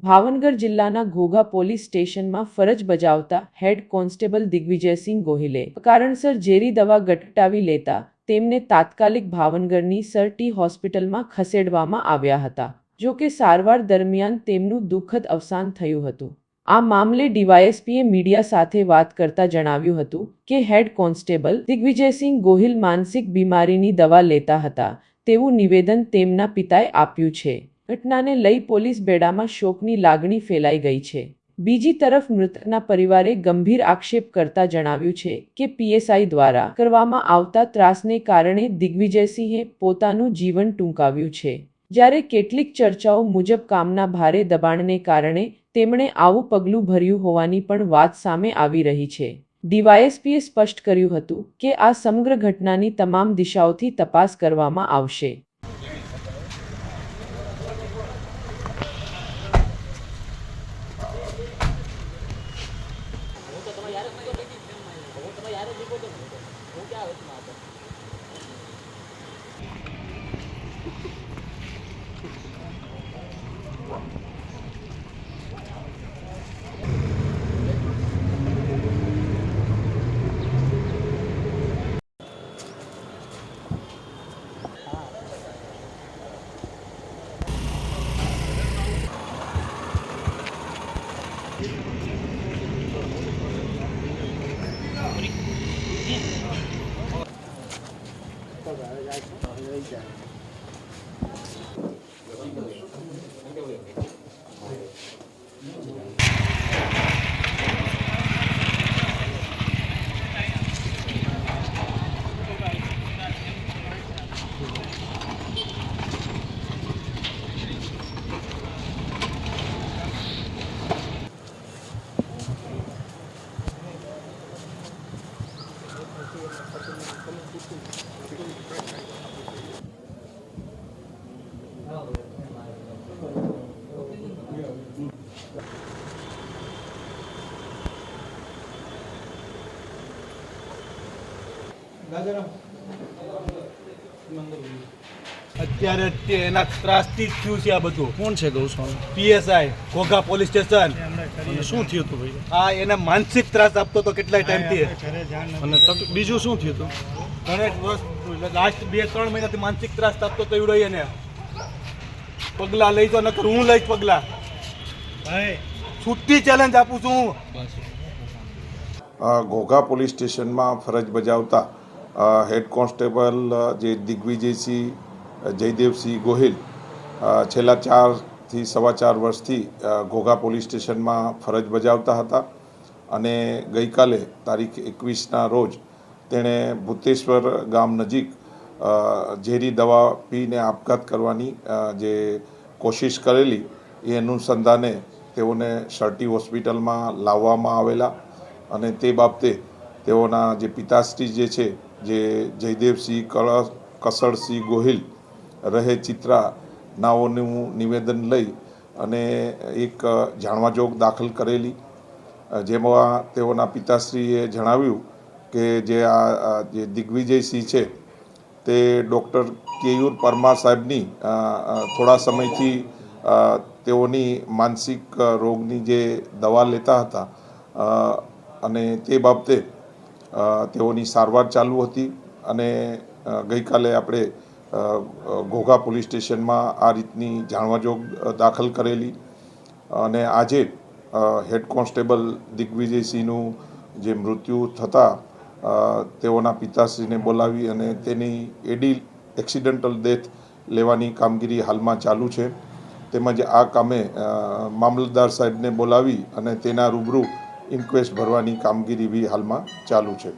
ભાવનગર જિલ્લાના ઘોઘા પોલીસ સ્ટેશનમાં ફરજ બજાવતા હેડ કોન્સ્ટેબલ દિગ્વિજયસિંહ ગોહિલે કારણસર ઝેરી દવા ગટગટાવી લેતા તેમને તાત્કાલિક ભાવનગરની સર ટી હોસ્પિટલમાં ખસેડવામાં આવ્યા હતા. જો કે સારવાર દરમિયાન તેમનું દુઃખદ અવસાન થયું હતું. આ મામલે ડીવાયએસપીએ મીડિયા સાથે વાત કરતા જણાવ્યું હતું કે હેડ કોન્સ્ટેબલ દિગ્વિજયસિંહ ગોહિલ માનસિક બીમારીની દવા લેતા હતા તેવું નિવેદન તેમના પિતાએ આપ્યું છે. ઘટનાને લઈ પોલીસ બેડામાં શોકની લાગણી ફેલાઈ ગઈ છે. બીજી તરફ મૃતકના પરિવારે ગંભીર આક્ષેપ કરતા જણાવ્યું છે કે પીએસઆઈ દ્વારા કરવામાં આવતા ત્રાસને કારણે દિગ્વિજયસિંહે પોતાનું જીવન ટૂંકાવ્યું છે. જ્યારે કેટલીક ચર્ચાઓ મુજબ કામના ભારે દબાણને કારણે તેમણે આવું પગલું ભર્યું હોવાની પણ વાત સામે આવી રહી છે. ડીવાયએસપીએ સ્પષ્ટ કર્યું હતું કે આ સમગ્ર ઘટનાની તમામ દિશાઓથી તપાસ કરવામાં આવશે. અત્યારે એના ત્રાસથી જ થયું છે આ બધું. કોણ છે Goswami? PSI Ghogha police station. અને શું થયું હતું ભાઈ? આ એને માનસિક ત્રાસ આપતો તો કેટલાય ટાઈમથી. અને બીજું શું થયું હતું? ઘણા વર્ષ લાસ્ટ 2-3 મહિનાથી માનસિક ત્રાસ આપતો તો એવડો એને પગલાં લઈ તો નકર હું લઈશ પગલાં. છૂટી ચેલેન્જ આપું છું હું. ઘોઘા પોલીસ સ્ટેશનમાં ફરજ બજાવતા હેડ કોન્સ્ટેબલ જે દિગ્વિજયસિંહ જયદેવસિંહ ગોહિલ છેલ્લા 4 થી સવા 4 વર્ષથી ઘોઘા પોલીસ સ્ટેશનમાં ફરજ બજાવતા હતા અને ગઈકાલે તારીખ 21ના રોજ તેણે ભૂતેશ્વર ગામ નજીક ઝેરી દવા પીને આપઘાત કરવાની જે કોશિશ કરેલી એ અનુસંધાને તેઓને સરટી હોસ્પિટલમાં લાવવામાં આવેલા અને તે બાબતે તેઓના જે પિતાશ્રી જે છે જે જયદેવસિંહ કસળસિંહ ગોહિલ રહે ચિત્રા નાઓનું નિવેદન લઈ અને એક જાણવાજોગ દાખલ કરેલી, જેમાં તેઓના પિતાશ્રીએ જણાવ્યું કે જે દિગ્વિજયસિંહ છે તે ડૉક્ટર કેયુર પરમાર સાહેબની થોડા સમયથી તેઓની માનસિક રોગની જે દવા લેતા હતા અને તે બાબતે તેઓની સારવાર ચાલુ હતી અને ગઈકાલે આપણે ઘોઘા પોલીસ સ્ટેશનમાં આ રીતની જાણવાજોગ દાખલ કરેલી અને આજે હેડ કોન્સ્ટેબલ દિગ્વિજયસિંહનું જે મૃત્યુ થતાં તેઓના પિતાશ્રીને બોલાવી અને તેની એક્સિડન્ટલ ડેથ લેવાની કામગીરી હાલમાં ચાલુ છે. તેમજ આ કામે મામલતદાર સાહેબને બોલાવી અને તેના રૂબરૂ ઇન્ક્વેસ્ટ ભરવાની કામગીરી બી હાલમાં ચાલુ છે.